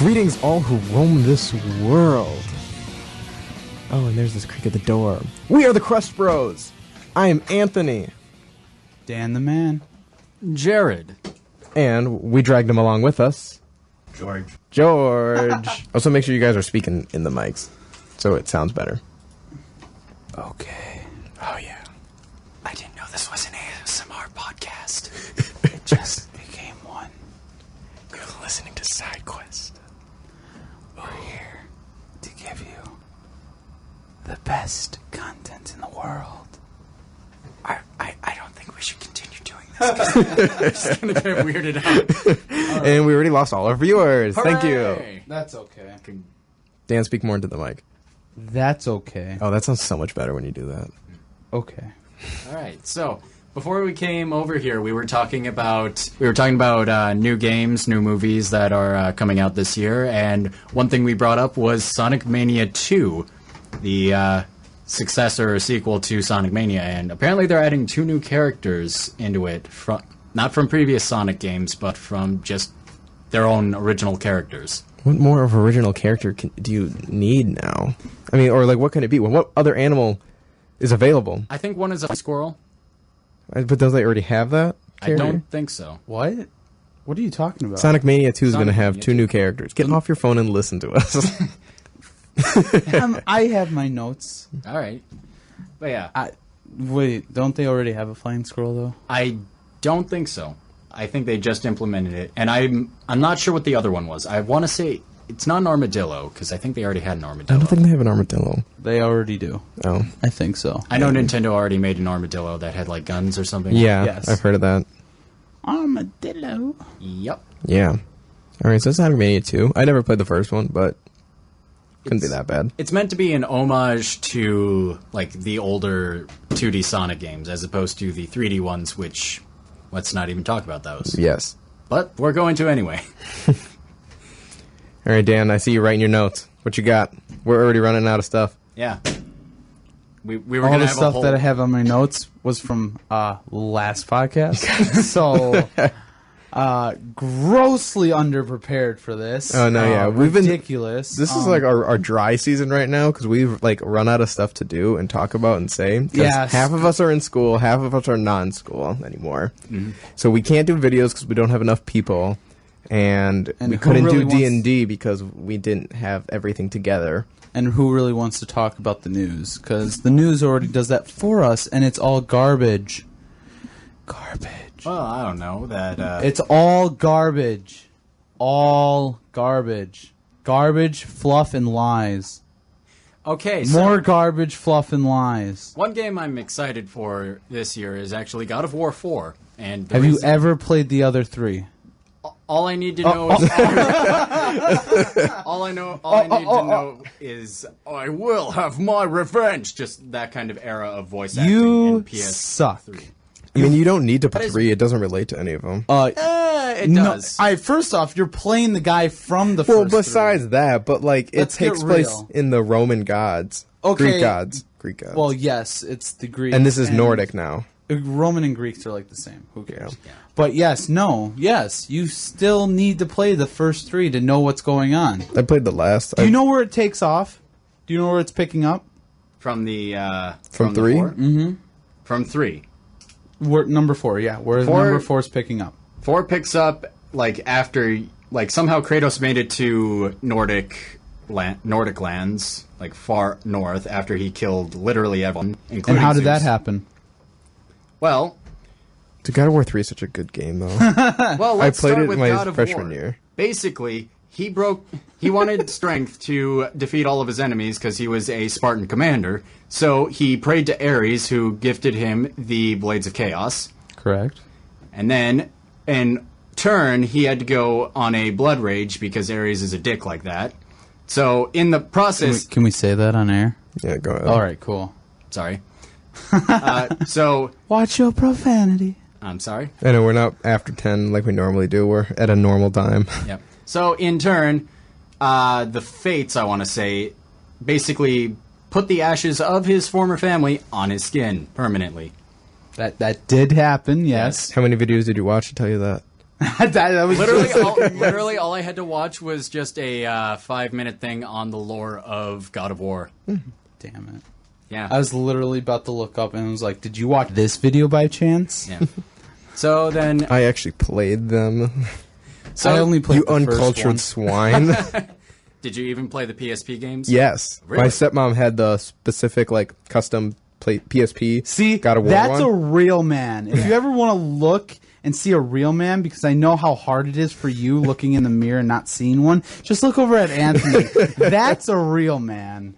Greetings all who roam this world. Oh, and there's this creak at the door. We are the Crust Bros. I am Anthony. Dan the man. Jarod. And we dragged him along with us. George. Also make sure you guys are speaking in the mics so it sounds better. Okay. Oh, yeah. I didn't know this was an ASMR podcast. It just became one. You're listening to Side Quest. We're here to give you the best content in the world. I don't think we should continue doing this. It's going to get weirded out. And we already lost all our viewers. Hooray! Thank you. That's okay. Dan, speak more into the mic. That's okay. Oh, that sounds so much better when you do that. Okay. All right. So before we came over here, we were talking about new games, new movies that are coming out this year, and one thing we brought up was Sonic Mania 2, the successor or sequel to Sonic Mania, and apparently they're adding 2 new characters into it, not from previous Sonic games, but from just their own original characters. What more of an original character do you need now? I mean, or like, what can it be? What other animal is available? I think one is a squirrel. But don't they already have that character? I don't think so. What? What are you talking about? Sonic Mania 2 is going to Sonic have Mania 2 new characters. Get off your phone and listen to us. I have my notes. All right. But yeah. Wait, don't they already have a flying squirrel, though? I don't think so. I think they just implemented it, and I'm not sure what the other one was. I want to say it's not an armadillo because I think they already had an I armadillo. don't think they have an armadillo. They already do. Oh. I think so. I know Nintendo already made an armadillo that had like guns or something. Yeah, Yes. I've heard of that. Armadillo. Yep. Yeah. Alright, so Sonic Mania 2. I never played the first one, but couldn't be that bad. It's meant to be an homage to like the older 2D Sonic games as opposed to the 3D ones, which let's not even talk about those. Yes. But we're going to anyway. Alright, Dan, I see you writing your notes. What you got? We're already running out of stuff. Yeah. We were All going to the have stuff a whole... that I have on my notes was from last podcast. So, grossly underprepared for this. Oh, no, yeah. We've been- ridiculous. This is like our dry season right now because we've like run out of stuff to do and talk about and say. 'Cause Yes. half of us are in school, half of us are non-school anymore. Mm-hmm. So we can't do videos because we don't have enough people, and we who couldn't really do wants- D&D because we didn't have everything together. And who really wants to talk about the news? Because the news already does that for us, and it's all garbage. Garbage. Well, I don't know. That It's all garbage. All garbage. Garbage, fluff, and lies. Okay, so... More garbage, fluff, and lies. One game I'm excited for this year is actually God of War 4. And the Have you reason- ever played the other 3? All I need to know is all I need to know is I will have my revenge. Just that kind of era of voice acting You in PS3. suck. I mean, you don't need to put is- 3. It doesn't relate to any of them. It does. First off, you're playing the guy from the Well, first besides that, but like it Let's get takes place real. in the Roman gods. Okay. Greek gods. Well, yes, it's the Greek. and this is Nordic now. Roman and Greeks are like the same. Who cares? Yeah. But yes, you still need to play the first 3 to know what's going on. I played the last. Do you know where it takes off? Do you know where it's picking up? From the From the 3? 4? Mm-hmm. From 3. Where number 4? Yeah, where 4 number 4 is picking up? 4 picks up like after like somehow Kratos made it to Nordic lands, like far north, after he killed literally everyone, including And how did Zeus. that happen? Well, Dude, God of War 3 is such a good game, though. well, let's played start it with my God of freshman War. year. Basically, he wanted strength to defeat all of his enemies because he was a Spartan commander. So he prayed to Ares, who gifted him the Blades of Chaos. Correct. And then, in turn, he had to go on a blood rage because Ares is a dick like that. So in the process... Can we say that on air? Yeah, go ahead. All right, cool. Sorry. So... Watch your profanity. I'm sorry. I know we're not after 10 like we normally do. We're at a normal time. Yep. So in turn, the Fates, I want to say, basically put the ashes of his former family on his skin permanently. That did happen, yes. How many videos did you watch to tell you that? that was literally all I had to watch was just a 5-minute thing on the lore of God of War. Damn it. Yeah. I was literally about to look up and was like, did you watch this video by chance? Yeah. So then... I actually played them. So I only played you the first uncultured one. swine. Did you even play the PSP games? Yes. Really? My stepmom had the specific, like, custom PSP. See, God of War that's one. a real man. If you ever want to look and see a real man, because I know how hard it is for you looking in the mirror and not seeing one, just look over at Anthony. That's a real man.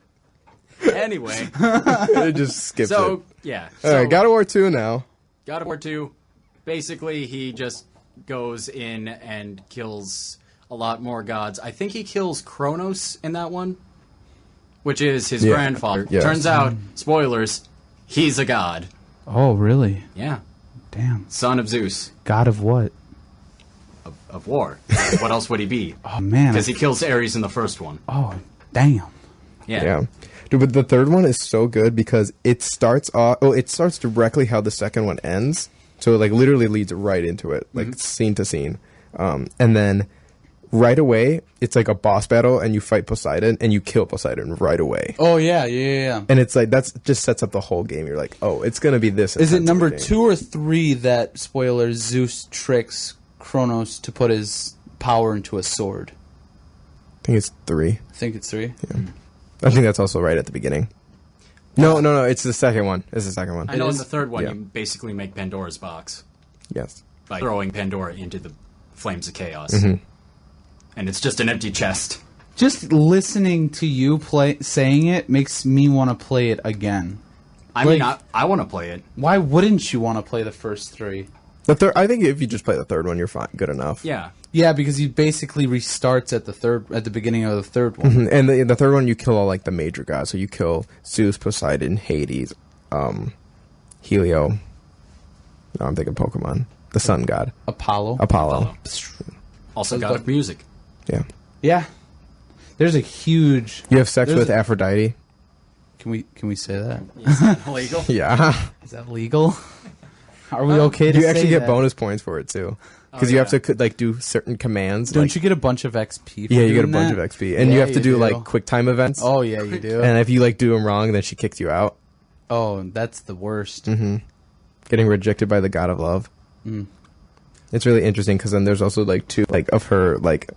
Anyway. It just skips it. Yeah. All right, God of War 2 now. God of War 2, basically he just goes in and kills a lot more gods. I think he kills Kronos in that one, which is his grandfather. Yes. Turns out, spoilers, he's a god. Oh, really? Yeah. Damn. Son of Zeus. God of what? Of war. What else would he be? Oh, man. Because he kills Ares in the first one. Oh, damn. Yeah. Dude, but the third one is so good because it starts off... Oh, it starts directly how the second one ends. So it, like, literally leads right into it. Like, scene to scene. And then... right away, it's like a boss battle, and you fight Poseidon, and you kill Poseidon right away. Oh, yeah. And it's like, that's just sets up the whole game. You're like, oh, it's going to be this. Is it number game. 2 or 3 that, spoiler, Zeus tricks Kronos to put his power into a sword? I think it's 3. I think it's 3. Yeah. I think that's also right at the beginning. No, it's the second one. It's the second one. I know in the third one Yeah. you basically make Pandora's box Yes. by throwing Pandora into the flames of chaos. Mm-hmm. And it's just an empty chest. Just listening to you saying it makes me want to play it again. I mean, I want to play it. Why wouldn't you want to play the first 3? The third, I think if you just play the third one, you're fine, good enough. Yeah. Yeah, because he basically restarts at the beginning of the third one. And the third one, you kill all like the major gods. So you kill Zeus, Poseidon, Hades, Helio. No, I'm thinking Pokemon. The sun god. Apollo. Also god of music. Yeah. Yeah. There's a huge... You have sex with Aphrodite. Can we say that? Is that illegal? Yeah. Is that legal? Are we okay to You say actually get that? bonus points for it too. Because you have to like do certain commands. Don't like, you get a bunch of XP for Yeah, you get a doing bunch that? of XP. And Yeah, you have to you do do. like quick time events. Oh, yeah, you do. And if you like do them wrong, then she kicks you out. Oh, that's the worst. Mm-hmm. Getting rejected by the god of love. Mm. It's really interesting because then there's also like 2 like of her like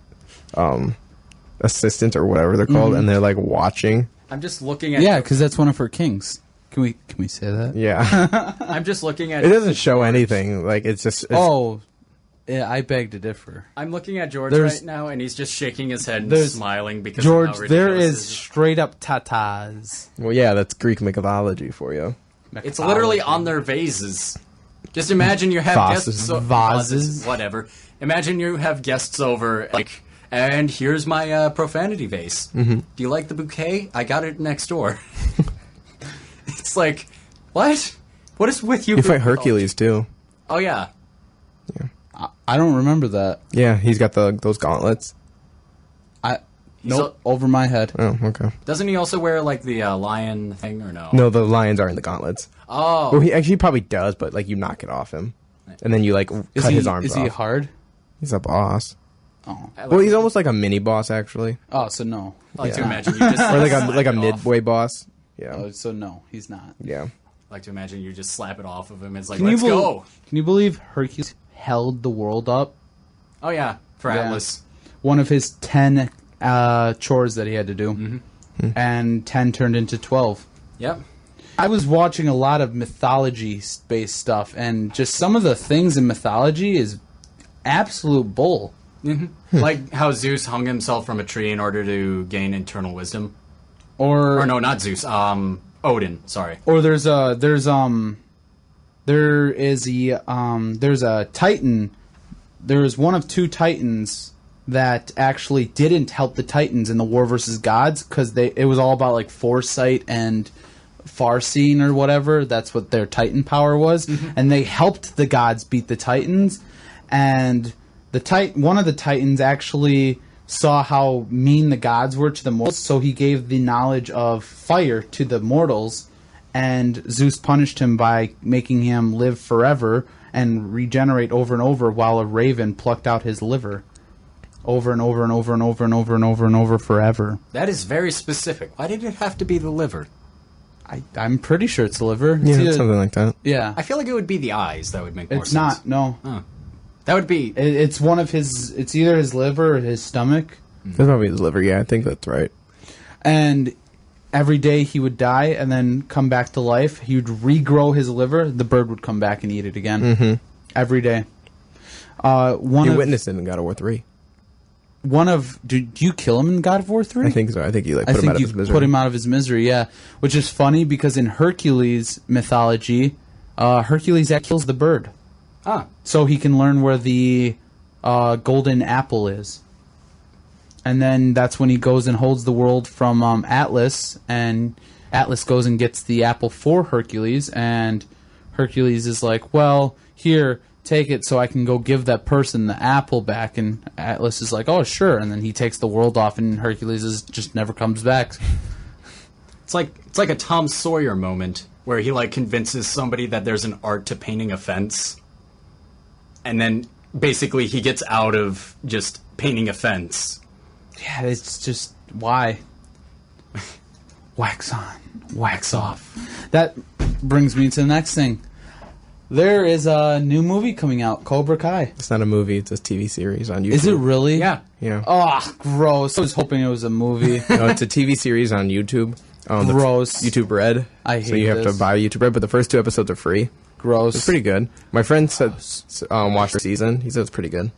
assistants or whatever they're called, and they're like watching. I'm just looking at... Yeah, because that's one of her kings. Can we say that? Yeah. I'm just looking at... It doesn't show anything. Like it's just. Yeah, I beg to differ. I'm looking at George There's- right now, and he's just shaking his head and there's- smiling because George, of how there ridiculous is it straight up tatas. Well, yeah, that's Greek mythology for you. It's literally on their vases. Just imagine you have Vases. Vases. whatever. Imagine you have guests over, like, and here's my profanity vase. Do you like the bouquet? I got it next door. It's like, what? What is with you? You fight Hercules too. Oh yeah. I don't remember that. Yeah, he's got those gauntlets. Nope, over my head. Oh, okay. Doesn't he also wear like the lion thing or no? No, the lions are in the gauntlets. Oh. Well, he actually probably does, but like you knock it off him, and then you like cut his arms Is off. he hard? He's a boss. Oh, Well, he's almost like a mini boss actually, so no. I like to yeah. imagine you just or like slap a it off. midway boss. Yeah, Oh, so no, he's not. yeah. I like to imagine you just slap it off of him. It's like, Can let's you go. Can you believe Hercules held the world up? Oh yeah, for Yeah. Atlas. One of his 10 chores that he had to do, and 10 turned into 12. Yep. I was watching a lot of mythology-based stuff, and just some of the things in mythology is absolute bull. Like how Zeus hung himself from a tree in order to gain eternal wisdom. Or Or no, not Zeus. Odin. Sorry. Or there's a Titan. There's one of 2 Titans that actually didn't help the Titans in the War versus Gods because it was all about like foresight and far-seeing or whatever. That's what their Titan power was, and they helped the gods beat the Titans. And one of the Titans actually saw how mean the gods were to the mortals, so he gave the knowledge of fire to the mortals, and Zeus punished him by making him live forever, and regenerate over and over while a raven plucked out his liver. Over and over and over and over and over and over and over forever. That is very specific. Why did it have to be the liver? I'm pretty sure it's the liver. Yeah, something like that. Yeah. I feel like it would be the eyes that would make more It's sense. not, no. Huh. That would be... It's one of his... It's either his liver or his stomach. That's probably his liver, yeah, I think that's right. And every day he would die and then come back to life. He would regrow his liver. The bird would come back and eat it again. Mm-hmm. Every day. You witnessed it in God of War 3. Did you kill him in God of War 3? I think so. I think you put him out of his misery. Put him out of his misery, yeah. Which is funny because in Hercules mythology, Hercules kills the bird. Ah. So he can learn where the golden apple is. And then that's when he goes and holds the world from Atlas, and Atlas goes and gets the apple for Hercules, and Hercules is like, well, here, take it so I can go give that person the apple back. And Atlas is like, oh, sure. And then he takes the world off, and Hercules just never comes back. It's like a Tom Sawyer moment where he convinces somebody that there's an art to painting a fence, and then basically he gets out of just painting a fence. Yeah, it's just, why? Wax on, wax off. That brings me to the next thing. There is a new movie coming out, Cobra Kai. It's not a movie, it's a TV series on YouTube. Is it really? Yeah. Yeah. Oh, gross. I was hoping it was a movie. No, it's a TV series on YouTube. Gross. YouTube Red. I hate So you have this. to buy YouTube Red, but the first 2 episodes are free. Gross. It's pretty good. My friend said watched the season. He said it's pretty good.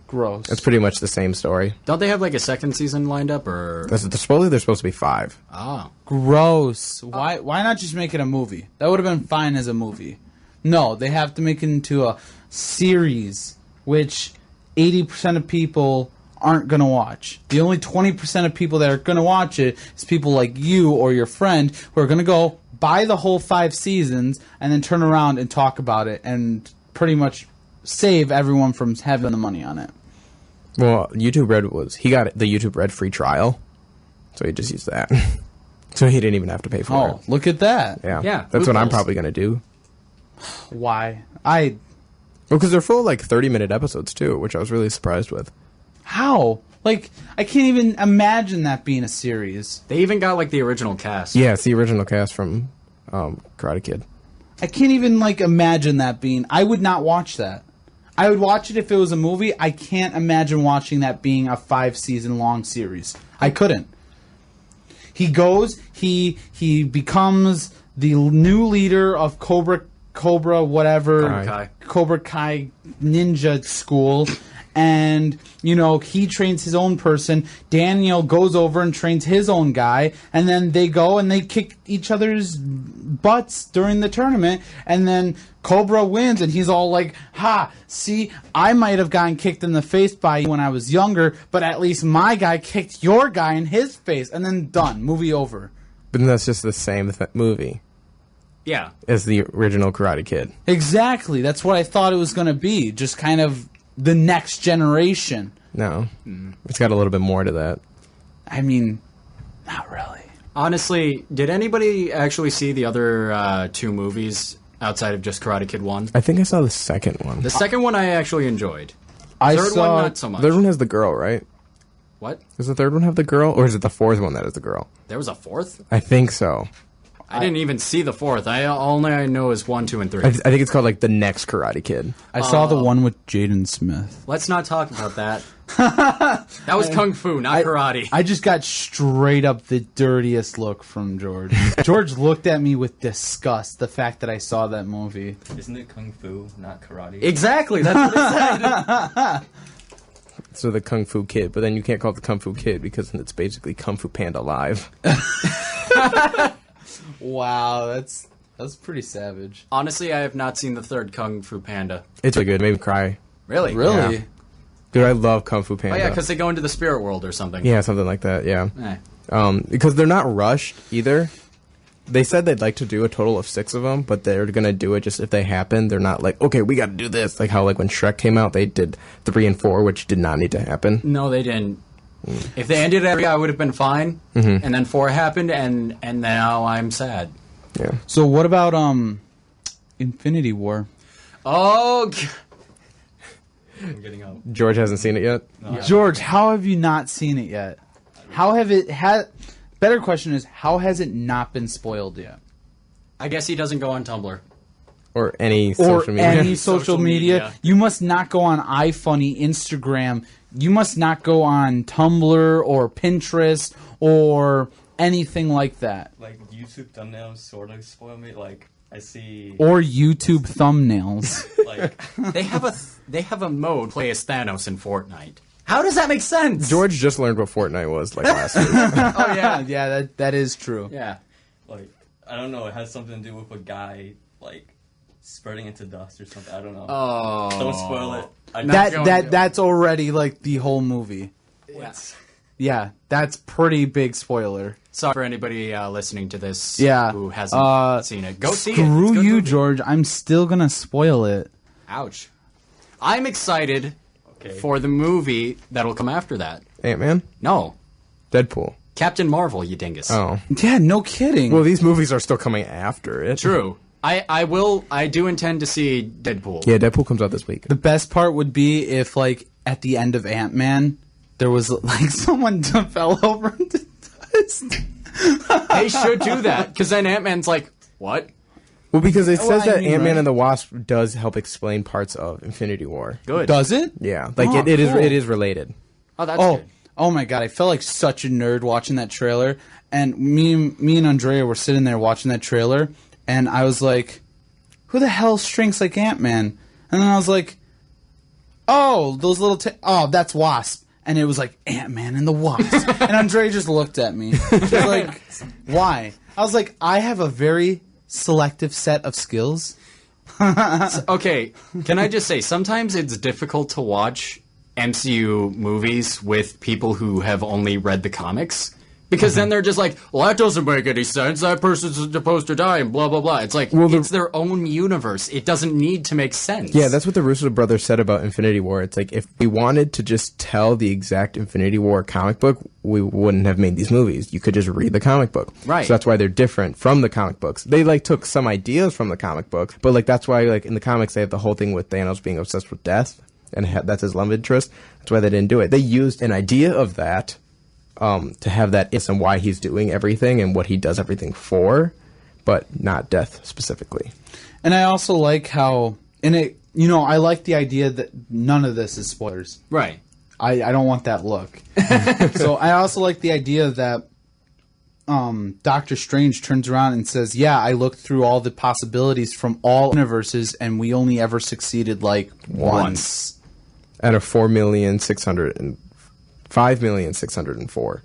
Gross. It's pretty much the same story. Don't they have a second season lined up, or... Supposedly there's supposed to be 5. Oh. Gross. Why not just make it a movie? That would have been fine as a movie. No, they have to make it into a series, which 80% of people aren't going to watch. The only 20% of people that are going to watch it is people like you or your friend who are going to go buy the whole 5 seasons and then turn around and talk about it and pretty much save everyone from having the money on it. Well, YouTube Red he got the YouTube Red free trial, so he just used that. So he didn't even have to pay for it. Oh, look at that. Yeah. Yeah, That's what I'm loopholes. probably going to do. Why? Well, because they're full 30-minute episodes, too, which I was really surprised with. How? I can't even imagine that being a series. They even got the original cast. Yeah, it's the original cast from Karate Kid. I can't even imagine that being. I would not watch that. I would watch it if it was a movie. I can't imagine watching that being a 5-season long series. I couldn't. He goes. He becomes the new leader of Cobra whatever Cobra Kai ninja school. And, he trains his own person. Daniel goes over and trains his own guy. And then they go and they kick each other's butts during the tournament. And then Cobra wins. And he's all like, ha, see, I might have gotten kicked in the face by you when I was younger. But at least my guy kicked your guy in his face. And then done. Movie over. But then that's just the same movie Yeah. as the original Karate Kid. Exactly. That's what I thought it was going to be. Just kind of the next generation. No. It's got a little bit more to that. I mean, not really. Honestly, did anybody actually see the other 2 movies outside of just Karate Kid 1? I think I saw the second one. The second one I actually enjoyed. I Third saw one, not so much. The third one has the girl, right? What? Does the third one have the girl? Or is it the fourth one that has the girl? There was a 4th? I think so. I didn't even see the 4th. I know is 1, 2, and 3. I think it's called the next Karate Kid. I saw the one with Jaden Smith. Let's not talk about that. That was Kung Fu, not karate. I just got straight up the dirtiest look from George. George looked at me with disgust, the fact that I saw that movie. Isn't it Kung Fu, not karate? Exactly, that's what I said. So the Kung Fu Kid, but then you can't call it the Kung Fu Kid because it's basically Kung Fu Panda Live. Wow, that's pretty savage. Honestly, I have not seen the third Kung Fu Panda. It's really good. It made me cry. Really? Really? Yeah. Dude, I love Kung Fu Oh Panda. yeah, because they go into the spirit world or something. Yeah, something like that, yeah. Eh. Because they're not rushed either. They said they'd like to do a total of 6 of them, but they're going to do it just if they happen. They're not like, okay, we got to do this. Like how when Shrek came out, they did 3 and 4, which did not need to happen. No, they didn't. If they ended at 3, I would have been fine. Mm-hmm. And then 4 happened, and now I'm sad. Yeah. So what about Infinity War? Oh, I'm getting up. George hasn't seen it yet. No, George, how have you not seen it yet? How have it had? Better question is, how has it not been spoiled yet? I guess he doesn't go on Tumblr. Or any Or social media. any social Social media. media. You must not go on iFunny, Instagram. You must not go on Tumblr or Pinterest or anything like that. Like YouTube thumbnails sort of spoil me. Like I see, Or YouTube thumbnails. like They have a mode play as Thanos in Fortnite. How does that make sense? George just learned what Fortnite was like last week. Oh yeah, yeah, that is true. yeah. like I don't know. It has something to do with a guy like spreading into dust or something. I don't know. Oh, Don't spoil it. I That's already like the whole movie. Yes. Yeah, that's pretty big spoiler. Sorry for anybody listening to this Yeah. who hasn't seen it. Go see it. It's a Screw good you, movie. George. I'm still gonna spoil it. Ouch. I'm excited Okay. for the movie that'll come after that. Ant-Man? No, Deadpool. Captain Marvel, you dingus. Oh. Yeah, no kidding. Well, these movies are still coming after it. True. I do intend to see Deadpool. Yeah, Deadpool comes out this week. The best part would be if, like, at the end of Ant-Man, there was, like, someone fell over into dust. They should do that, because then Ant-Man's like, what? Well, because it says I that mean, Ant-Man right? and the Wasp does help explain parts of Infinity War. Good. Does it? Yeah, like Oh, it is cool. it is related. Oh, that's good. Oh my god! I felt like such a nerd watching that trailer, and me and Andrea were sitting there watching that trailer, and I was like, "Who the hell shrinks like Ant-Man?" And then I was like, "Oh, those little oh, that's Wasp." And it was like Ant-Man and the Wasp, and Andrea just looked at me. She was like, "Why?" I was like, "I have a very selective set of skills." Okay, can I just say, sometimes it's difficult to watch MCU movies with people who have only read the comics. Because then they're just like, well, that doesn't make any sense. That person's supposed to die and blah, blah, blah. It's like, it's their own universe. It doesn't need to make sense. Yeah, that's what the Russo brothers said about Infinity War. It's like, if we wanted to just tell the exact Infinity War comic book, we wouldn't have made these movies. You could just read the comic book. Right. So that's why they're different from the comic books. They, like, took some ideas from the comic book, but, like, that's why, like, in the comics, they have the whole thing with Thanos being obsessed with death, and that's his love interest. That's why they didn't do it. They used an idea of that to have that and why he's doing everything and what he does everything for, but not death specifically. And I also like how, I like the idea that none of this is spoilers. Right. I don't want that look. So I also like the idea that Doctor Strange turns around and says, yeah, I looked through all the possibilities from all universes and we only ever succeeded like once. Out of 5,604.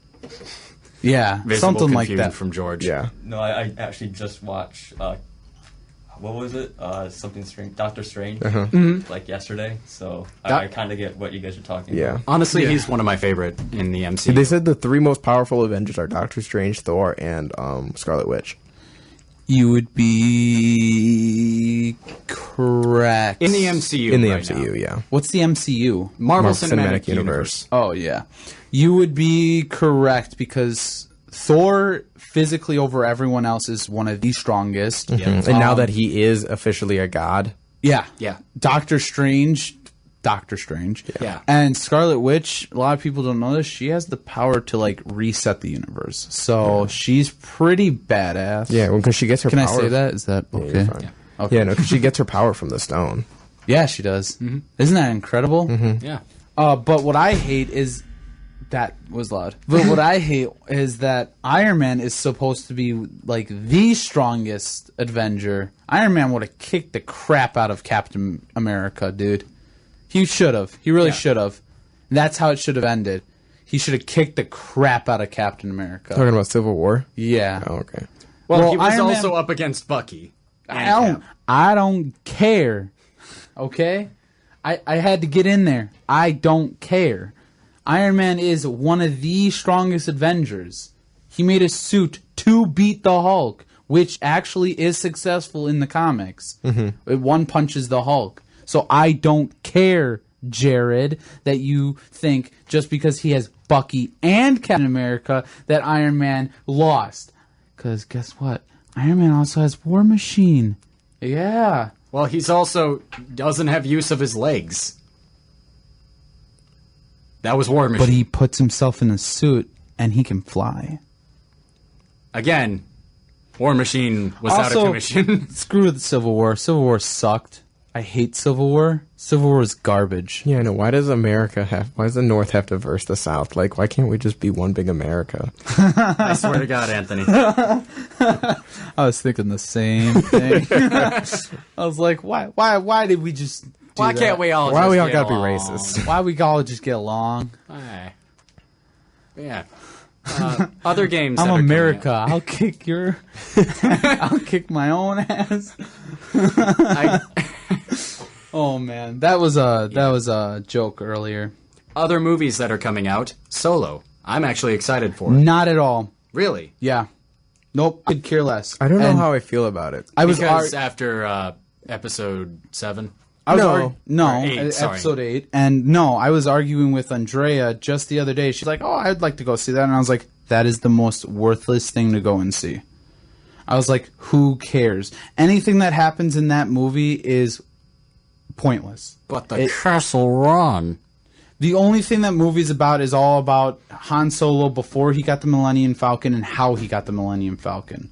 Yeah, Visible something like confusion that. from George. Yeah. No, I actually just watched. What was it? Something strange. Doctor Strange. Like yesterday. So I kind of get what you guys are talking Yeah. about. Honestly, Yeah. he's one of my favorite in the MCU. They said the three most powerful Avengers are Doctor Strange, Thor, and Scarlet Witch. You would be correct. in the MCU. In the right MCU, now. yeah. What's the MCU? Marvel Marvel Cinematic, Cinematic Universe. Universe. Oh, yeah. You would be correct because Thor, physically over everyone else, is one of the strongest. Yeah. And now that he is officially a god, Yeah. Yeah. Doctor Strange. Yeah. And Scarlet Witch, a lot of people don't know this, she has the power to, like, reset the universe. So she's pretty badass. yeah, because she gets her Can power. I say that? Is that Yeah, okay? you're fine. Okay. Yeah, no, because she gets her power from the stone. Yeah, she does. Mm-hmm. Isn't that incredible? Yeah. But what I hate is that was loud. But what I hate is that Iron Man is supposed to be like the strongest Avenger. Iron Man would have kicked the crap out of Captain America, dude. He should have. He really should have. That's how it should have ended. He should have kicked the crap out of Captain America. Talking about Civil War? Yeah. Oh, okay. Well, he was Iron Man- also up against Bucky. I don't care. Okay? I had to get in there. I don't care. Iron Man is one of the strongest Avengers. He made a suit to beat the Hulk, which actually is successful in the comics. Mm-hmm. It one punches the Hulk. So I don't care, Jarod, that you think just because he has Bucky and Captain America that Iron Man lost. Because guess what? Iron Man also has War Machine. Yeah. Well, he's also doesn't have use of his legs. That was War Machine. But he puts himself in a suit and he can fly. Again, War Machine was out of commission. Screw the Civil War. Civil War sucked. I hate Civil War. Civil War is garbage. Yeah, I know. Why does the North have to verse the South? Like, why can't we just be one big America? I swear to God, Anthony. I was thinking the same thing. I was like, why did we just do Why that? can't we all Why just we all get gotta be along? racist? Why we all just get along? Why? Yeah. Other games I'm that are America. I'll kick your... I'll kick my own ass. Oh, man. That was a joke earlier. Other movies that are coming out. Solo. I'm actually excited for it. Not at all. Really? Yeah. Nope. Could care less. I don't know And how I feel about it. I was Because after episode 7. No. No, Or 8, sorry. episode 8. And no, I was arguing with Andrea just the other day. She's like, oh, I'd like to go see that. And I was like, that is the most worthless thing to go and see. I was like, who cares? Anything that happens in that movie is pointless. But the Castle Run. The only thing that movie's about is all about Han Solo before he got the Millennium Falcon and how he got the Millennium Falcon.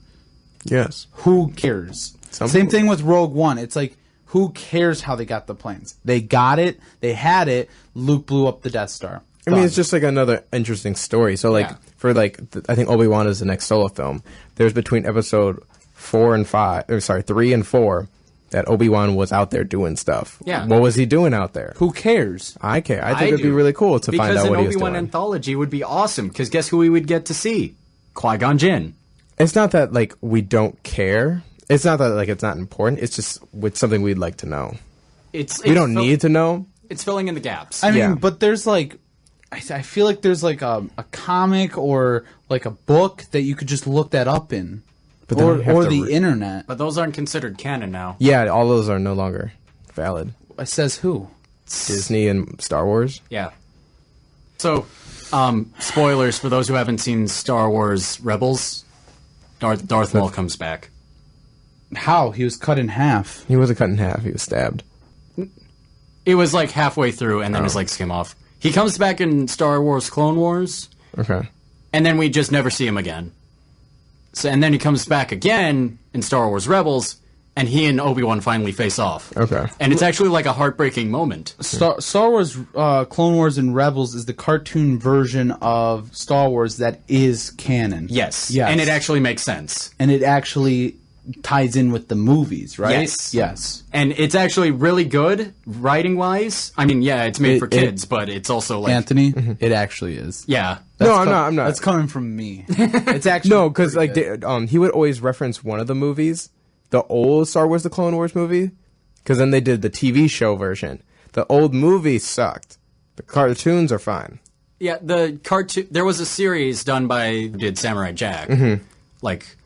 Yes. Who cares? Same thing with Rogue One. It's like, who cares how they got the planes? They got it. They had it. Luke blew up the Death Star. I mean, it's just like another interesting story. So, like, Yeah. for like, I think Obi-Wan is the next solo film. There's between episode 3 and 4, that Obi-Wan was out there doing stuff. Yeah. What was he doing out there? Who cares? I care. I think it'd be really cool to find out what he was Because an Obi-Wan doing. anthology would be awesome. Because guess who we would get to see? Qui-Gon Jinn. It's not that, like, we don't care. It's not that, like, it's not important. It's just with something we'd like to know. We don't need to know. It's filling in the gaps. I mean, Yeah. but there's like, I feel like there's like a comic or like a book that you could just look that up in. But then we have Or to the internet. But those aren't considered canon now. Yeah, all those are no longer valid. It says who? Disney and Star Wars. Yeah. So, spoilers for those who haven't seen Star Wars Rebels. Darth Maul comes back. How? He was cut in half. He wasn't cut in half. He was stabbed. It was like halfway through, and then his legs came off. He comes back in Star Wars Clone Wars, Okay. and then we just never see him again. So, and then he comes back again in Star Wars Rebels, and he and Obi-Wan finally face off. Okay. And it's actually like a heartbreaking moment. Star Wars, Clone Wars, and Rebels is the cartoon version of Star Wars that is canon. Yes. Yes. And it actually makes sense. And it actually ties in with the movies, right? Yes. Yes. And it's actually really good, writing-wise. I mean, yeah, it's made for kids, but it's also like... Anthony, it actually is. Yeah. No, I'm not. That's coming from me. It's actually No, because like pretty good. he would always reference one of the movies, the old Star Wars: The Clone Wars movie, because then they did the TV show version. The old movie sucked. The cartoons are fine. Yeah, the cartoon... There was a series done by... Did Samurai Jack. Like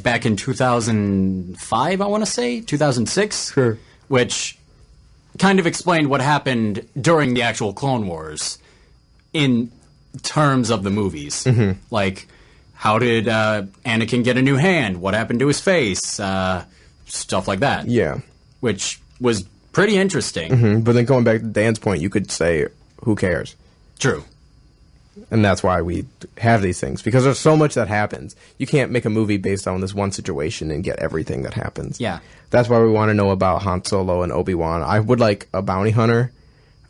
back in 2005, I want to say? 2006? Sure. Which kind of explained what happened during the actual Clone Wars in terms of the movies. Like, how did Anakin get a new hand? What happened to his face? Stuff like that. Yeah. Which was pretty interesting. But then going back to Dan's point, you could say, who cares? True. And that's why we have these things, because there's so much that happens. You can't make a movie based on this one situation and get everything that happens. Yeah. That's why we want to know about Han Solo and Obi-Wan. I would like a bounty hunter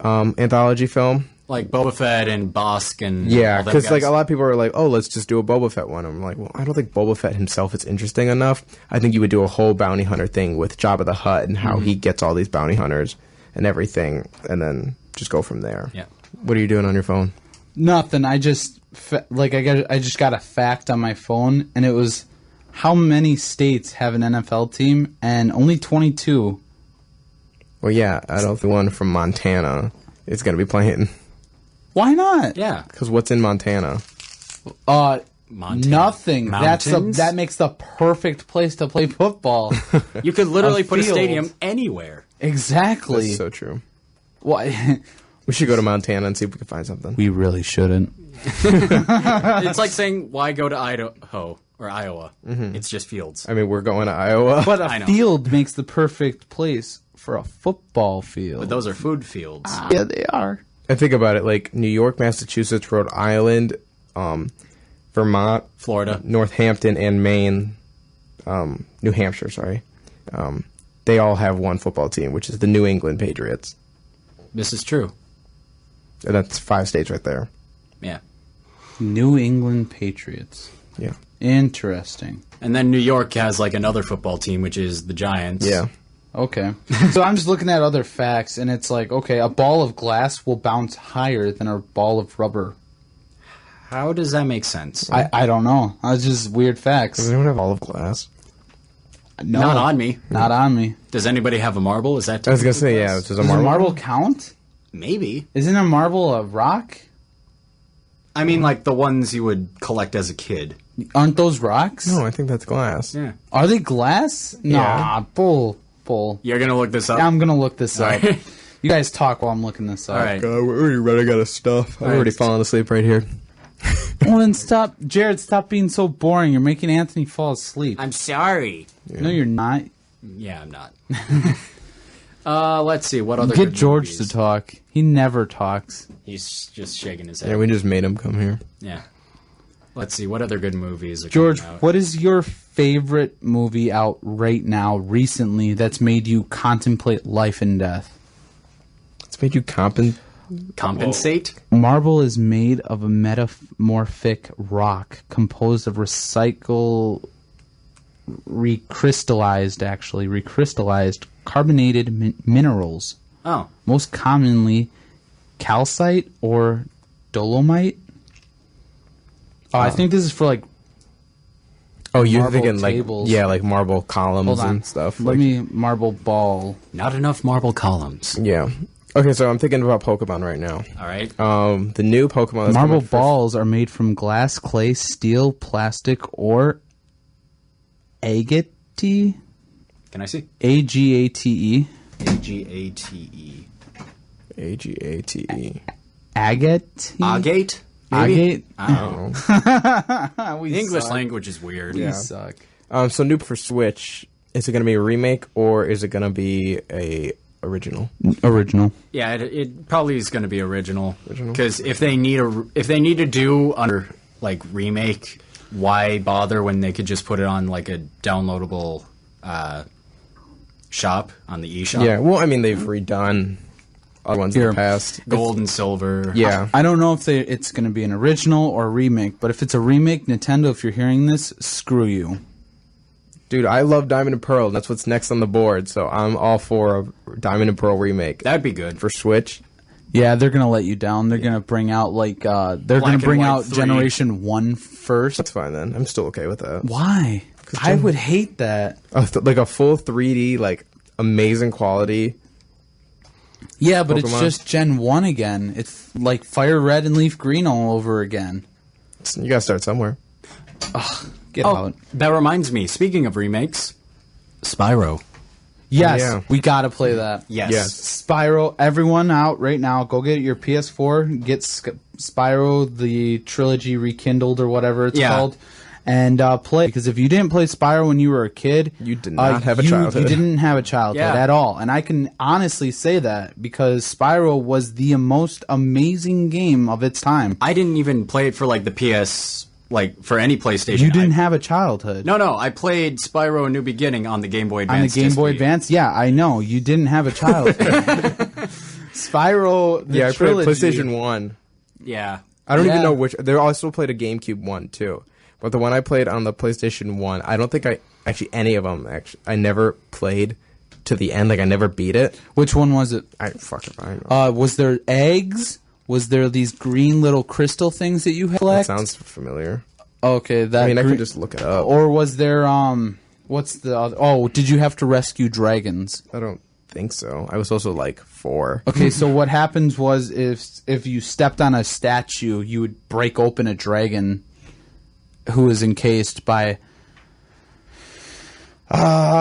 anthology film. Like Boba Fett and Bosk and Yeah, all them because like guys. a lot of people are like, oh, let's just do a Boba Fett one. I'm like, well, I don't think Boba Fett himself is interesting enough. I think you would do a whole bounty hunter thing with Jabba the Hutt and how he gets all these bounty hunters and everything, and then just go from there. Yeah. What are you doing on your phone? Nothing. I just I just got a fact on my phone, and it was how many states have an NFL team, and only 22. Well, yeah, I don't think one from Montana is going to be playing. Why not? Yeah. Because what's in Montana? Montana. Nothing. Mountains? That makes the perfect place to play football. You could literally A put a field. stadium anywhere. Exactly. That's so true. Why? We should go to Montana and see if we can find something. We really shouldn't. It's like saying, why go to Idaho? or Iowa. It's just fields. I mean, we're going to Iowa. But I a know. field makes the perfect place for a football field. But those are food fields. Yeah, they are. And think about it, like New York, Massachusetts, Rhode Island, Vermont, Florida. Northampton, and Maine, New Hampshire, sorry. They all have one football team, which is the New England Patriots. This is true. And that's 5 states right there. Yeah. New England Patriots. Yeah. Interesting. And then New York has like another football team, which is the Giants. Yeah. Okay. So I'm just looking at other facts, and it's like, okay, a ball of glass will bounce higher than a ball of rubber. How does that make sense? I don't know. That's just weird facts. Does anyone have all of glass? No, Not on me. Not on me. Does anybody have a marble? Is that? I was going to say, typical yeah. glass? Does a Does marble? a marble count? Maybe. Isn't a marble a rock? I mean, like the ones you would collect as a kid. Aren't those rocks? No, I think that's glass. Yeah. Are they glass? Nah, Yeah. bull. You're gonna look this up. I'm gonna look this up. Alright. You guys talk while I'm looking this up. All right. God, we're already running out of stuff. I'm already falling asleep right here. Well, then stop, Jared. Stop being so boring. You're making Anthony fall asleep. I'm sorry. No, you're not. Yeah, I'm not. Let's see. What other Get good George movies? to talk. He never talks. He's just shaking his head. Yeah, we just made him come here. Yeah. Let's see. What other good movies are George, coming out? what is your favorite movie out right now, recently, that's made you contemplate life and death? It's made you Compensate? Marble is made of a metamorphic rock composed of recrystallized carbonated minerals, Oh. most commonly calcite or dolomite. Oh, I think this is for like. Oh, you're Marble thinking like tables. like marble columns Hold on, and stuff. Let like, me marble ball. Not enough marble columns. Yeah. Okay, so I'm thinking about Pokemon right now. All right. The new Pokemon. That's Marble coming for- balls are made from glass, clay, steel, plastic, or agate. Can I see? Agate. Agate. Agate. Agate. Agate? Agate. I don't know. We The English suck. language is weird. We Yeah. suck. So new for Switch. Is it going to be a remake or is it going to be a original? Original. Yeah, it probably is going to be original. Original? Because if they need to do under like remake, why bother when they could just put it on like a downloadable shop on the eShop? Yeah. Well, I mean, they've redone other ones in Here. the past. Gold and silver. Yeah. I don't know if it's going to be an original or a remake, but if it's a remake, Nintendo, if you're hearing this, screw you. Dude, I love Diamond and Pearl. That's what's next on the board. So I'm all for a Diamond and Pearl remake That'd be good. for Switch. Yeah, they're going to let you down. They're going to bring out they're going to and bring White out 3. Generation 1 first. That's fine then. I'm still okay with that. Why? I would hate that. Like a full 3D, like amazing quality. Yeah, but it's Pokemon. just Gen 1 again. It's like Fire Red and Leaf Green all over again. You gotta start somewhere. Get Oh, out. that reminds me. Speaking of remakes, Spyro. Yes, yeah. we got to play that. Yes. Yes. Spyro, everyone out right now, go get your PS4, get Spyro, the trilogy rekindled or whatever it's Yeah. called, and play. Because if you didn't play Spyro when you were a kid, You did not have a childhood. You didn't have a childhood Yeah. at all. And I can honestly say that because Spyro was the most amazing game of its time. I didn't even play it for like the PS, like for any PlayStation. You didn't have a childhood. No. I played Spyro: A New Beginning on the Game Boy On the Advance. Game Boy disc. Advance? Yeah, I know. You didn't have a childhood. Spyro, the Yeah, I played trilogy. PlayStation 1. Yeah. I don't Yeah. even know which. There also played a GameCube one too, but the one I played on the PlayStation 1, I don't think any of them. Actually, I never played to the end. Like I never beat it. Which one was it? I don't know. Was there eggs? Was there these green little crystal things that you That collect? sounds familiar. Okay, that. I mean, I green- can just look it up. Or was there What's the other? Oh, did you have to rescue dragons? I don't think so. I was also like 4. Okay, so what happens was if you stepped on a statue, you would break open a dragon who was encased by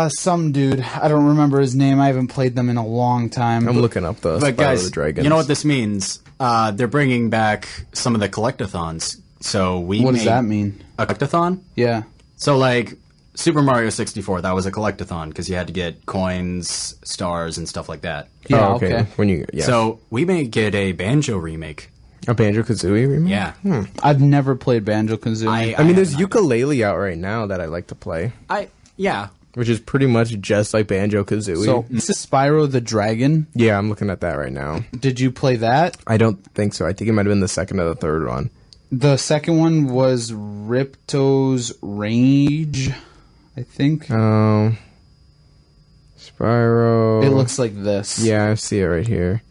some dude. I don't remember his name. I haven't played them in a long time. I'm looking up the But Spyro guys, the Dragons. you know what this means? They're bringing back some of the collectathons. So we What does made that mean? a collectathon. Yeah. So, like, Super Mario 64, that was a collectathon because you had to get coins, stars, and stuff like that. Yeah, Oh, okay. So, we may get a Banjo remake. A Banjo-Kazooie remake? Yeah. I've never played Banjo-Kazooie. I mean, there's ukulele out right now that I like to play, Yeah. which is pretty much just like Banjo-Kazooie. So, this is Spyro the Dragon. yeah, I'm looking at that right now. Did you play that? I don't think so. I think it might have been the second or the third one. The second one was Ripto's Rage, I think. Spyro. It looks like this. Yeah, I see it right here.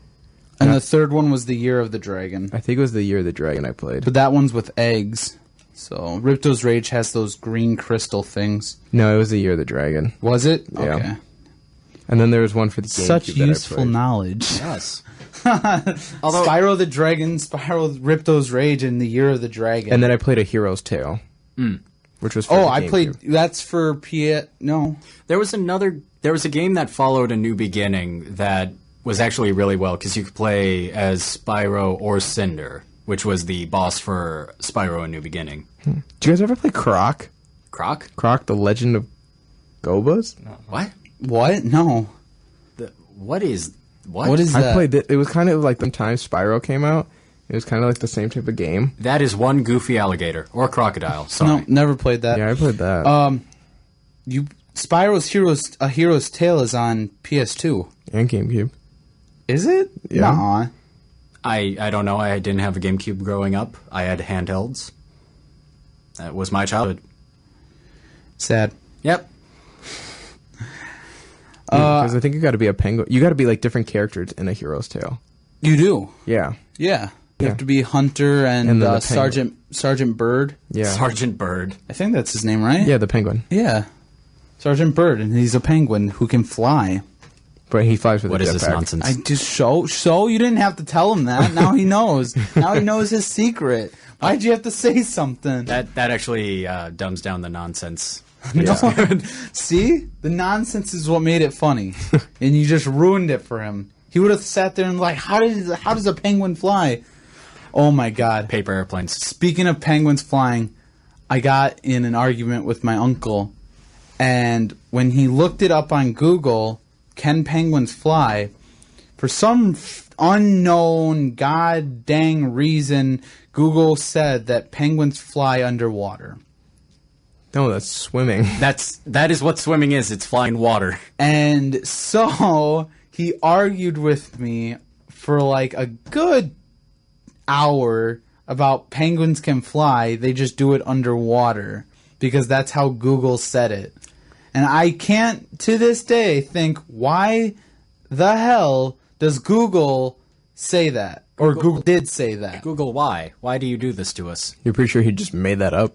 And the third one was the Year of the Dragon. I think it was the Year of the Dragon I played. But that one's with eggs. So Ripto's Rage has those green crystal things. No, it was the Year of the Dragon. Was it? Yeah. Okay. And then there was one for the GameCube Such that I useful played. knowledge. Yes. Spyro the Dragon, Spyro Ripto's Rage, and the Year of the Dragon. And then I played A Hero's Tale, which was for the I played. GameCube. That's for No. There was a game that followed A New Beginning that was actually really well because you could play as Spyro or Cinder, which was the boss for Spyro A New Beginning. Did you guys ever play Croc? Croc? Croc, The Legend of Gobas? What? What? No. What is What is I that? played it. It was kind of like the time Spyro came out. It was kind of like the same type of game. That is one goofy alligator or crocodile. Sorry. No, never played that. Yeah, I played that. Spyro's A Hero's Tale is on PS2. And GameCube. Is it? Yeah. Nuh-uh. I don't know. I didn't have a GameCube growing up. I had handhelds. That was my childhood. Sad. Yep. Because I think you got to be a penguin. You got to be like different characters in A Hero's Tale. You do. Yeah. Yeah. You Yeah. have to be Hunter and, And then the penguin. Sergeant Bird. Yeah. Sergeant Bird. I think that's his name, right? Yeah, the penguin. Yeah. Sergeant Bird, and he's a penguin who can fly. But he flies with What a is this jetpack. nonsense? I just so you didn't have to tell him that. Now he knows. Now he knows his secret. Why'd you have to say something? That actually dumbs down the nonsense. No. See? The nonsense is what made it funny. And you just ruined it for him. He would have sat there and like, how does a penguin fly? Oh my god. Paper airplanes. Speaking of penguins flying, I got in an argument with my uncle, and when he looked it up on Google, can penguins fly? For some unknown god dang reason, Google said that penguins fly underwater. No, that's swimming. That is what swimming is. It's flying water. And so he argued with me for like a good hour about penguins can fly. They just do it underwater because that's how Google said it. And I can't, to this day, think, why the hell does Google say that? Or Google did say that. Google, why? Why do you do this to us? You're pretty sure he just made that up?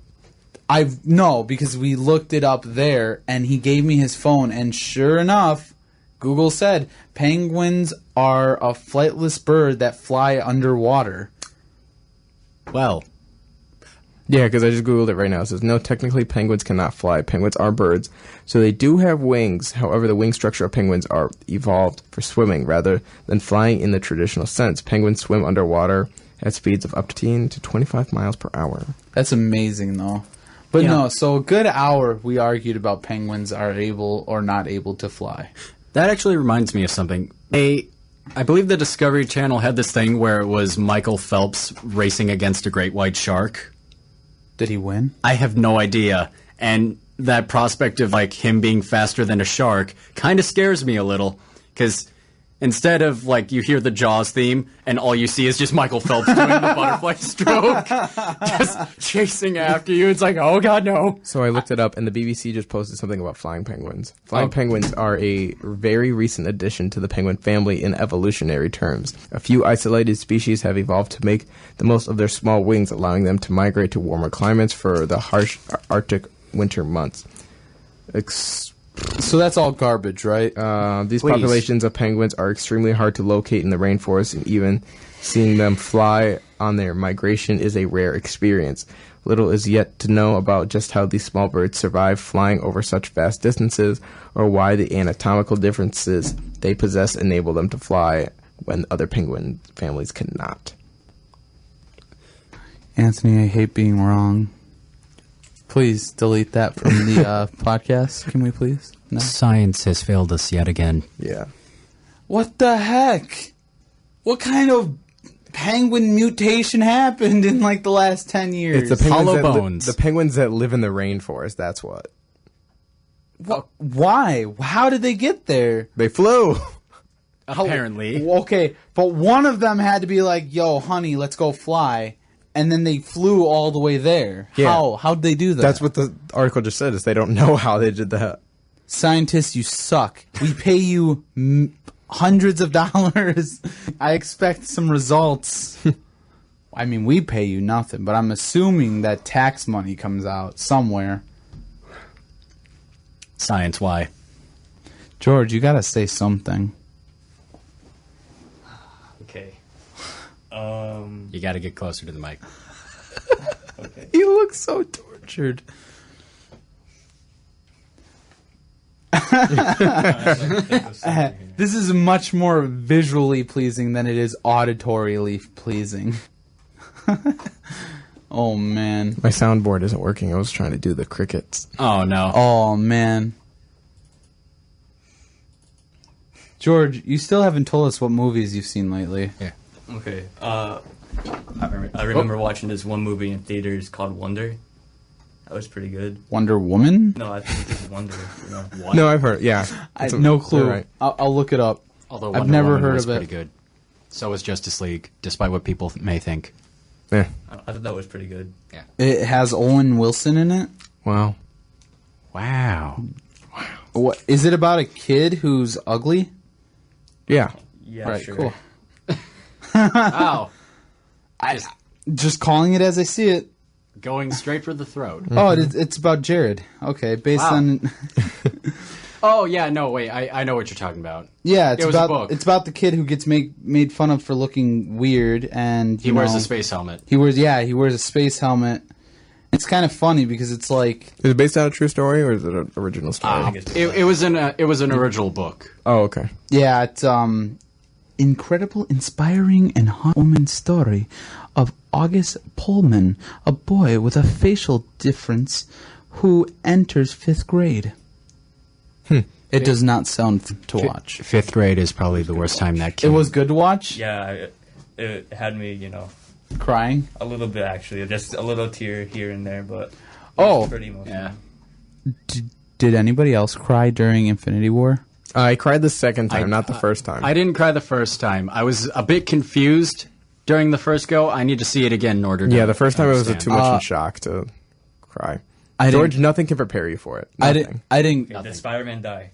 No, because we looked it up there, and he gave me his phone, and sure enough, Google said penguins are a flightless bird that fly underwater. Well, Yeah, because I just Googled it right now. It says, no, technically penguins cannot fly. Penguins are birds. So they do have wings. However, the wing structure of penguins are evolved for swimming rather than flying in the traditional sense. Penguins swim underwater at speeds of up to 10 to 25 miles per hour. That's amazing, though. But Yeah. no, so a good hour we argued about penguins are able or not able to fly. that actually reminds me of something. I believe the Discovery Channel had this thing where it was Michael Phelps racing against a great white shark. Did he win? I have no idea. And that prospect of like him being faster than a shark kind of scares me a little. Because instead of like you hear the Jaws theme and all you see is just Michael Phelps doing the butterfly stroke, just chasing after you. It's like, oh god, no. So I looked it up, and the BBC just posted something about flying penguins. Flying penguins are a very recent addition to the penguin family in evolutionary terms. A few isolated species have evolved to make the most of their small wings, allowing them to migrate to warmer climates for the harsh Arctic winter months. So that's all garbage, right? These Please. populations of penguins are extremely hard to locate in the rainforest, and even seeing them fly on their migration is a rare experience. Little is yet to know about just how these small birds survive flying over such vast distances, or why the anatomical differences they possess enable them to fly when other penguin families cannot. Anthony, I hate being wrong. Please delete that from the podcast. Can we please? No. Science has failed us yet again. Yeah. What the heck? What kind of penguin mutation happened in like the last 10 years? It's the Hollow penguins bones. the penguins that live in the rainforest. That's what. Why? How did they get there? They flew. Apparently. Okay, but one of them had to be like, yo, honey, let's go fly. And then they flew all the way there. Yeah. How'd they do that? That's what the article just said, is they don't know how they did that. Scientists, you suck. We pay you hundreds of dollars. I expect some results. I mean, we pay you nothing, but I'm assuming that tax money comes out somewhere. Science, why? George, you gotta say something. Okay. You got to get closer to the mic. Okay. You look so tortured. This is much more visually pleasing than it is auditorily pleasing. Oh, man. My soundboard isn't working. I was trying to do the crickets. Oh, no. Oh, man. George, you still haven't told us what movies you've seen lately. Yeah. Okay. I remember watching this one movie in theaters called Wonder. That was pretty good. Wonder Woman? No, I think it's Wonder. What? No, I've heard. Yeah. I have no clue. Right. I'll look it up. Although I've Wonder never Woman heard was of it. pretty good. So was Justice League, despite what people may think. Yeah. I thought that was pretty good. It has Owen Wilson in it. Wow. Wow. What is it about a kid who's ugly? Yeah. Yeah, Right, sure. cool. Wow. Just calling it as I see it. Going straight for the throat. Oh, it's about Jarod. Okay, based Wow. on Oh, yeah, no, wait. I know what you're talking about. yeah, it's It was a about book. it's about the kid who gets made fun of for looking weird, and He wears a space helmet. He wears a space helmet. It's kind of funny because it's like Is it based on a true story or is it an original story? I think it's It was an original book. Oh, okay. yeah, it's incredible, inspiring, and heartwarming story of August Pullman, a boy with a facial difference who enters 5th grade. It does not sound to watch. 5th grade is probably the worst time that kid. It was good to watch. Yeah, it had me, Crying. a little bit actually. Just a little tear here and there, but it Oh. was pretty emotional. Yeah. Did anybody else cry during Infinity War? I cried the second time, not the first time. I didn't cry the first time. I was a bit confused during the first go. I need to see it again in order to Yeah, the first time I was understand. too much in shock to cry. I George, didn't- nothing can prepare you for it. I Nothing. didn't. Did Spider-Man die?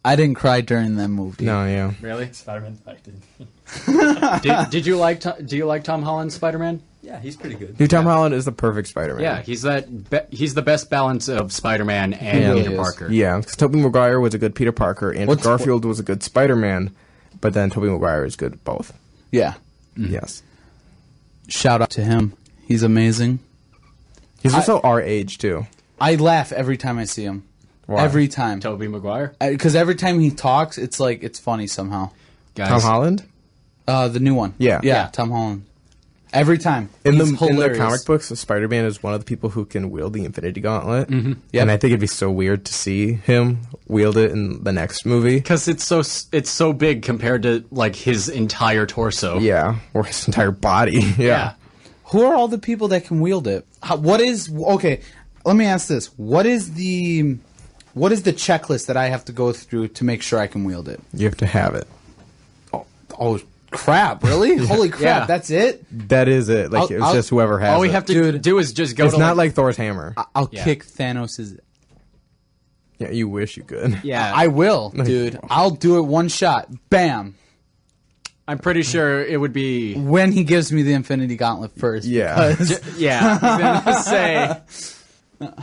I didn't cry during that movie. No, yeah. Really? Spider-Man died. Did you like? Do you like Tom Holland's Spider-Man? Yeah, he's pretty good. Dude, Tom Holland is the perfect Spider-Man. Yeah, he's he's the best balance of Spider-Man and He really Peter is. Parker. Yeah, because Tobey Maguire was a good Peter Parker, and Garfield was a good Spider-Man, but then Tobey Maguire is good at both. Yeah. Yes. Shout out to him. He's amazing. He's also our age, too. I laugh every time I see him. Why? Every time. Tobey Maguire, Because every time he talks, it's like it's funny somehow. guys. Tom Holland? The new one. Yeah. Yeah, Tom Holland. Every time. In He's the hilarious. comic books, Spider-Man is one of the people who can wield the Infinity Gauntlet. Mm-hmm. Yep. And I think it'd be so weird to see him wield it in the next movie. Because it's so big compared to like his entire torso. Yeah, or his entire body. Yeah. Who are all the people that can wield it? Okay, let me ask this. What is the checklist that I have to go through to make sure I can wield it? You have to have it. Oh crap, really? Holy crap, Yeah. that's it? That is it. Like, it's just whoever has All we it. have to do is just go. It's to not like Thor's hammer. I'll Yeah. kick Thanos'... Yeah, you wish you could. Yeah, I will, dude. I'll do it one shot. Bam. I'm pretty sure it would be. When he gives me the Infinity Gauntlet first. Yeah. because- Yeah, I was gonna say. Well,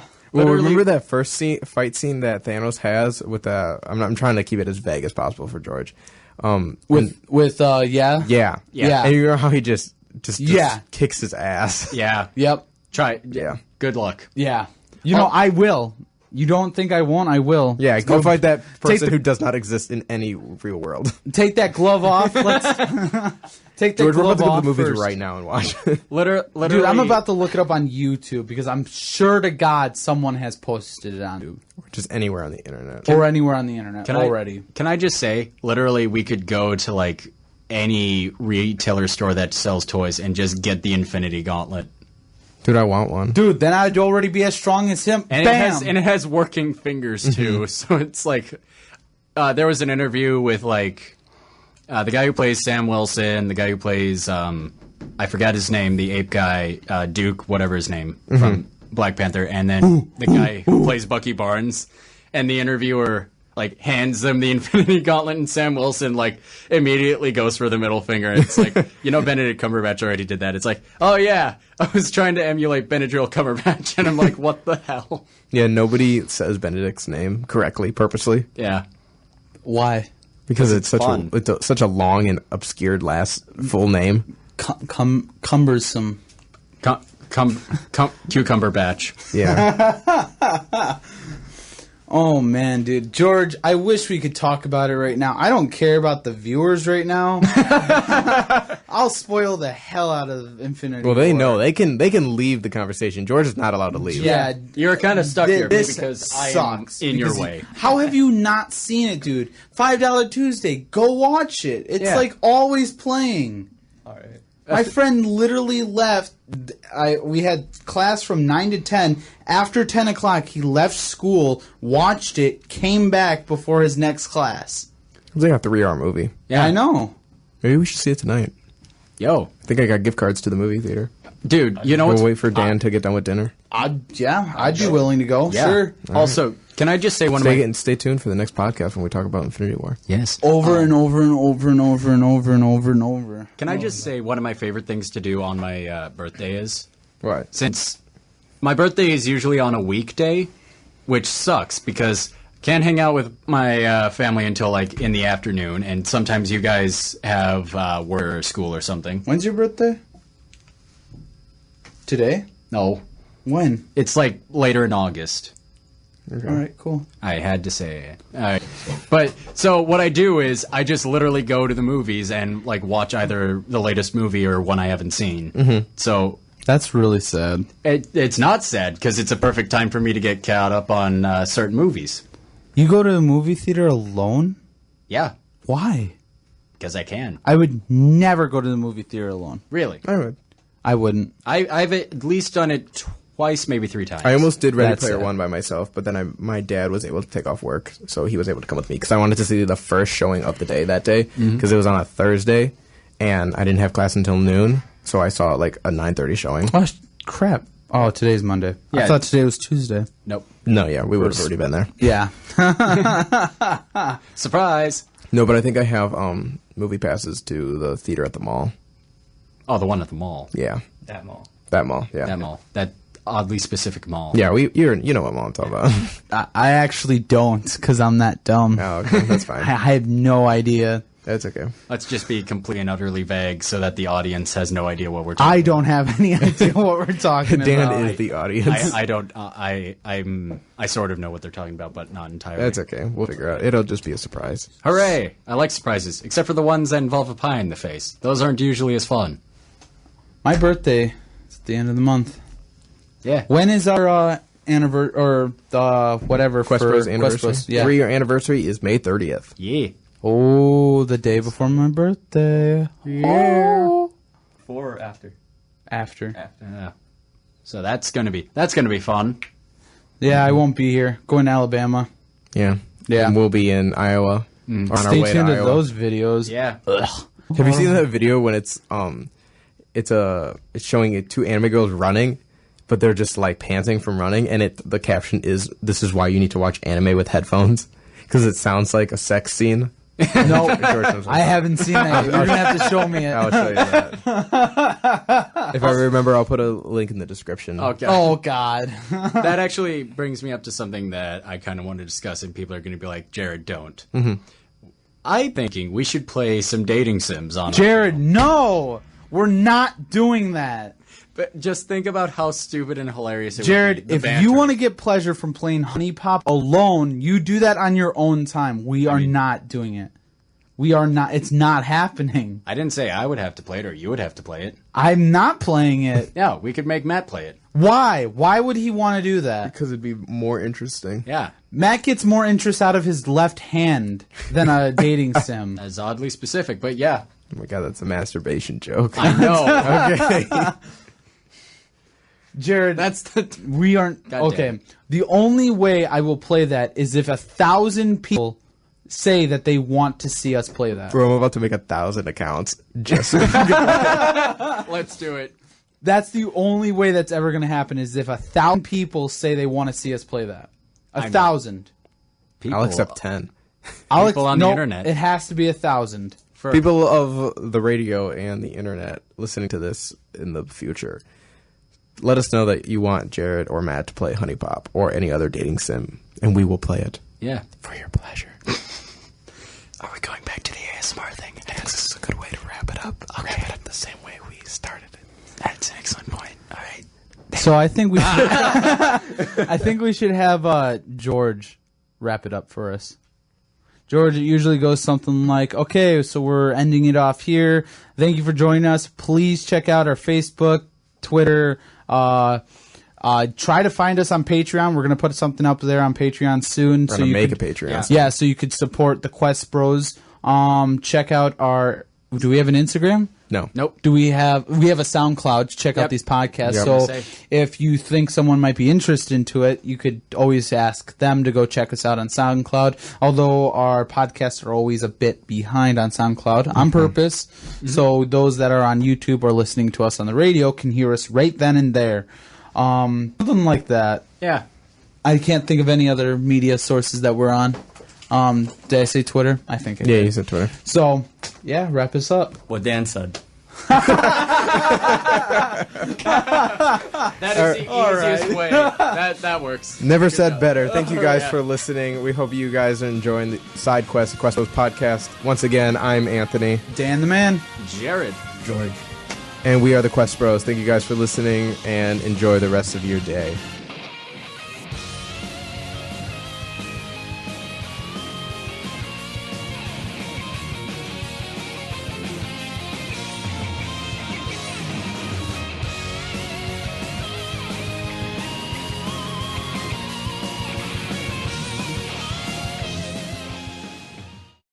Literally- remember that first fight scene that Thanos has with the... I'm trying to keep it as vague as possible for George. yeah? Yeah. Yeah. And you know how he just Yeah. kicks his ass. Yeah, Yep. try. Yeah. Good luck. Yeah. You know, I will. You don't think I won't? I will. Yeah, go fight that person who does not exist in any real world. Take that glove off. Let's take that George, we're glove about to go to off the movies first. right now and watch it. Literally, Dude, I'm about to look it up on YouTube because I'm sure to God someone has posted it on YouTube Just anywhere on the internet. or anywhere on the internet already. Can I just say, literally, we could go to like any retailer store that sells toys and just get the Infinity Gauntlet. Dude, I want one. Dude, then I'd already be as strong as him. And Bam! it has working fingers too. So it's like there was an interview with like the guy who plays Sam Wilson, the guy who plays I forgot his name, the ape guy, Duke, whatever his name from Black Panther, and then the guy who plays Bucky Barnes, and the interviewer like hands them the Infinity Gauntlet, and Sam Wilson like immediately goes for the middle finger. And it's like, Benedict Cumberbatch already did that. It's like, oh yeah, I was trying to emulate Benadryl Cumberbatch, and I'm like, what the hell? Yeah, nobody says Benedict's name correctly, purposely. Yeah. Why? Because it's fun. such a long and obscured last full name. Cumbersome. Cucumber batch. Yeah. Oh man, dude. George, I wish we could talk about it right now. I don't care about the viewers right now. I'll spoil the hell out of Infinity Well, they War. know. They can leave the conversation. George is not allowed to leave. Yeah, You're kind of stuck here this because I am sucks in your because way. How have you not seen it, dude? $5 Tuesday. Go watch it. It's Yeah. like always playing. All right. My friend literally left. We had class from 9 to 10. After 10 o'clock, he left school, watched it, came back before his next class. It's like a 3-hour movie. Yeah. I know. Maybe we should see it tonight. Yo, I think I got gift cards to the movie theater. dude, you know We'll what's... wait for Dan to get done with dinner. I'd be willing to go. Yeah. Sure. Also, can I just say one of my... Stay tuned for the next podcast when we talk about Infinity War. Yes. Over and over and over and over and over and over and over. Can I just say one of my favorite things to do on my birthday is... What? Since my birthday is usually on a weekday, which sucks because can't hang out with my family until like in the afternoon, and sometimes you guys have work or school or something. When's your birthday? Today? No, When? it's like later in August. Okay. All right, cool. I had to say it. All right. But so what I do is I just literally go to the movies and like watch either the latest movie or one I haven't seen. Mm-hmm. So That's really sad. it's not sad because it's a perfect time for me to get caught up on certain movies. You go to the movie theater alone? Yeah, Why? because I can. I would never go to the movie theater alone. Really. I would. I wouldn't. I've at least done it twice, maybe 3 times. I almost did Ready That's Player sad. One by myself, but then my dad was able to take off work, so he was able to come with me because I wanted to see the first showing of the day that day because it was on a Thursday, and I didn't have class until noon, so I saw like a 9:30 showing. Oh, crap. Oh, today's Monday. Yeah. I thought today was Tuesday. Nope. No, yeah, we would have already been there. Yeah. Surprise. No, but I think I have movie passes to the theater at the mall. Oh, the one at the mall. Yeah, That mall. that mall. Yeah, That mall. That oddly specific mall. yeah. You know what mall I'm talking about. I actually don't because I'm that dumb. Oh, okay, that's fine. I have no idea. That's okay. Let's just be completely and utterly vague so that the audience has no idea what we're talking I don't have any idea what we're talking Dan about. is the audience. I don't. I sort of know what they're talking about, but not entirely. That's okay. We'll figure out. It'll just be a surprise. Hooray! I like surprises, except for the ones that involve a pie in the face. Those aren't usually as fun. My birthday is at the end of the month. Yeah. When is our anniversary or the whatever Quest for Bros anniversary. Quest Bros? Yeah. 3-year anniversary is May 30th. Yeah. Oh, the day before my birthday. Yeah. Oh. Before or after? After. Yeah. So that's gonna be fun. Yeah, I won't be here. Going to Alabama. Yeah. Yeah. And we'll be in Iowa. On our Stay way tuned to to Iowa. those videos. Yeah. Have you seen that video when it's showing 2 anime girls running, but they're just like panting from running, and the caption is, "This is why you need to watch anime with headphones," because it sounds like a sex scene. No, George, I haven't seen that. You're gonna have to show me it. I'll show you that. If I remember, I'll put a link in the description. Okay. Oh God. That actually brings me up to something that I kind of want to discuss, and people are going to be like, "Jared, don't." I'm thinking we should play some dating sims on. Jared, no, we're not doing that. But just think about how stupid and hilarious it Jared, would be. if you want to get pleasure from playing Honey Pop alone, you do that on your own time. We are not doing it. We are not. It's not happening. I didn't say I would have to play it or you would have to play it. I'm not playing it. Yeah, we could make Matt play it. Why? Why would he want to do that? Because it'd be more interesting. Yeah. Matt gets more interest out of his left hand than a dating sim. That's oddly specific, but yeah. Oh my god, that's a masturbation joke. I know. Okay. Jared, we aren't God okay. damn. The only way I will play that is if 1,000 people say that they want to see us play that. Bro, I'm about to make 1,000 accounts just so Let's do it. That's the only way that's ever going to happen is if 1,000 people say they want to see us play that. 1,000. I'll accept 10. People on the internet. It has to be 1,000. People of the radio and the internet listening to this in the future, let us know that you want Jared or Matt to play Honey Pop or any other dating sim, and we will play it. Yeah. For your pleasure. Are we going back to the ASMR thing? I think this is a good way to wrap it up. I'll wrap it up the same way we started it. That's an excellent point. All right. So I think we should, I think we should have George wrap it up for us. George, it usually goes something like, okay, so we're ending it off here. Thank you for joining us. Please check out our Facebook, Twitter. Try to find us on Patreon. We're going to put something up there on Patreon soon. We're going to make a Patreon. Yeah, so you could support the Quest Bros. Check out our... Do we have an Instagram? No. Nope. We have a SoundCloud to check out these podcasts. Yep. So if you think someone might be interested into it, you could always ask them to go check us out on SoundCloud. Although our podcasts are always a bit behind on SoundCloud on purpose. So those that are on YouTube or listening to us on the radio can hear us right then and there. Something like that. Yeah. I can't think of any other media sources that we're on. Did I say Twitter? I think I did. Yeah, you said Twitter. So, yeah, wrap us up. What Dan said. That is the easiest way. That works. Never said better. Thank you guys for listening. We hope you guys are enjoying the Side Quest, the Quest Bros podcast. Once again, I'm Anthony. Dan the man. Jared. George. And we are the Quest Bros. Thank you guys for listening and enjoy the rest of your day.